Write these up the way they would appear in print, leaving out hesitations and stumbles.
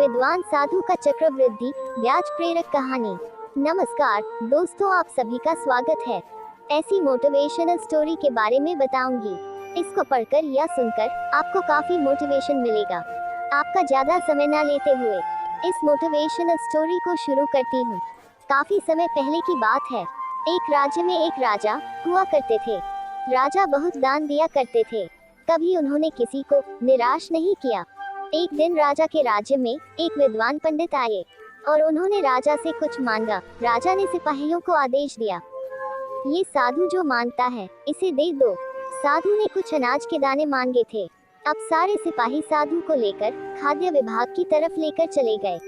विद्वान साधु का चक्रवृद्धि ब्याज प्रेरक कहानी। नमस्कार दोस्तों, आप सभी का स्वागत है। ऐसी मोटिवेशनल स्टोरी के बारे में बताऊंगी। इसको पढ़कर या सुनकर आपको काफी मोटिवेशन मिलेगा। आपका ज्यादा समय ना लेते हुए इस मोटिवेशनल स्टोरी को शुरू करती हूँ। काफी समय पहले की बात है। एक राज्य में एक राजा हुआ करते थे। राजा बहुत दान दिया करते थे। कभी उन्होंने किसी को निराश नहीं किया। एक दिन राजा के राज्य में एक विद्वान पंडित आए और उन्होंने राजा से कुछ मांगा। राजा ने सिपाहियों को आदेश दिया, ये साधु जो मांगता है इसे दे दो। साधु ने कुछ अनाज के दाने मांगे थे। अब सारे सिपाही साधु को लेकर खाद्य विभाग की तरफ लेकर चले गए।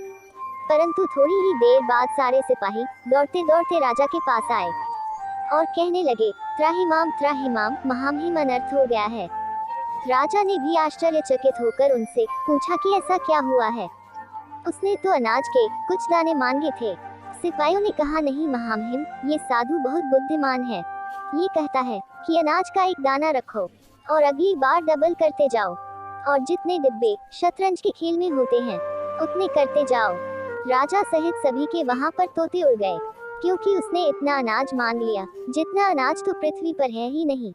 परंतु थोड़ी ही देर बाद सारे सिपाही दौड़ते दौड़ते राजा के पास आए और कहने लगे, त्राहिमाम महामहिम अनर्थ हो गया है। राजा ने भी आश्चर्यचकित होकर उनसे पूछा कि ऐसा क्या हुआ है। उसने तो अनाज के कुछ दाने मांगे थे। सिपाहियों ने कहा, नहीं महामहिम, ये साधु बहुत बुद्धिमान है। ये कहता है कि अनाज का एक दाना रखो और अगली बार डबल करते जाओ, और जितने डिब्बे शतरंज के खेल में होते हैं उतने करते जाओ। राजा सहित सभी के वहां पर तोते उड़ गए, क्योंकि उसने इतना अनाज मांग लिया जितना अनाज तो पृथ्वी पर है ही नहीं।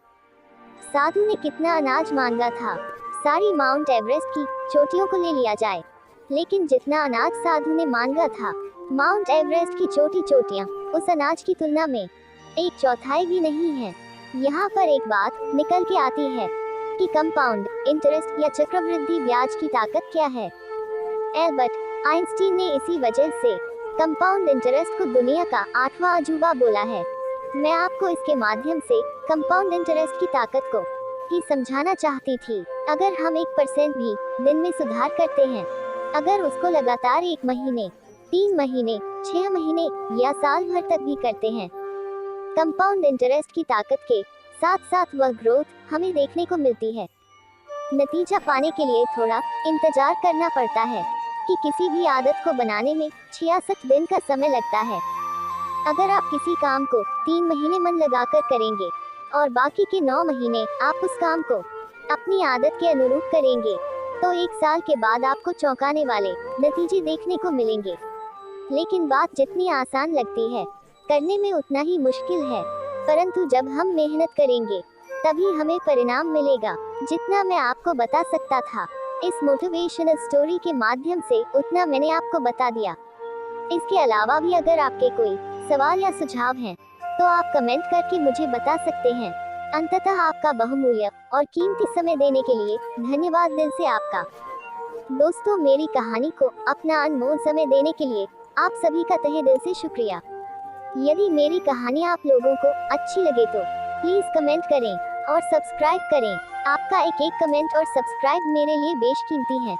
साधु ने कितना अनाज मांगा था, सारी माउंट एवरेस्ट की चोटियों को ले लिया जाए, लेकिन जितना अनाज साधु ने मांगा था, माउंट एवरेस्ट की चोटियां उस अनाज की तुलना में 1/4 भी नहीं है। यहाँ पर एक बात निकल के आती है कि कंपाउंड इंटरेस्ट या चक्रवृद्धि ब्याज की ताकत क्या है। एल्बर्ट आइंस्टीन ने इसी वजह से कंपाउंड इंटरेस्ट को दुनिया का 8वां अजूबा बोला है। मैं आपको इसके माध्यम से कंपाउंड इंटरेस्ट की ताकत को ही समझाना चाहती थी। अगर हम 1% भी दिन में सुधार करते हैं, अगर उसको लगातार 1 महीने, 3 महीने, 6 महीने या साल भर तक भी करते हैं, कंपाउंड इंटरेस्ट की ताकत के साथ साथ वह ग्रोथ हमें देखने को मिलती है। नतीजा पाने के लिए थोड़ा इंतजार करना पड़ता है कि किसी भी आदत को बनाने में 66 दिन का समय लगता है। अगर आप किसी काम को 3 महीने मन लगाकर करेंगे और बाकी के 9 महीने आप उस काम को अपनी आदत के अनुरूप करेंगे, तो 1 साल के बाद आपको चौंकाने वाले नतीजे देखने को मिलेंगे। लेकिन बात जितनी आसान लगती है, करने में उतना ही मुश्किल है। परंतु जब हम मेहनत करेंगे तभी हमें परिणाम मिलेगा। जितना मैं आपको बता सकता था इस मोटिवेशनल स्टोरी के माध्यम से, उतना मैंने आपको बता दिया। इसके अलावा भी अगर आपके कोई सवाल या सुझाव हैं, तो आप कमेंट करके मुझे बता सकते हैं। अंततः आपका बहुमूल्य और कीमती समय देने के लिए धन्यवाद दिल से आपका। दोस्तों, मेरी कहानी को अपना अनमोल समय देने के लिए आप सभी का तहे दिल से शुक्रिया। यदि मेरी कहानी आप लोगों को अच्छी लगे तो प्लीज कमेंट करें और सब्सक्राइब करें। आपका एक कमेंट और सब्सक्राइब मेरे लिए बेशकीमती है।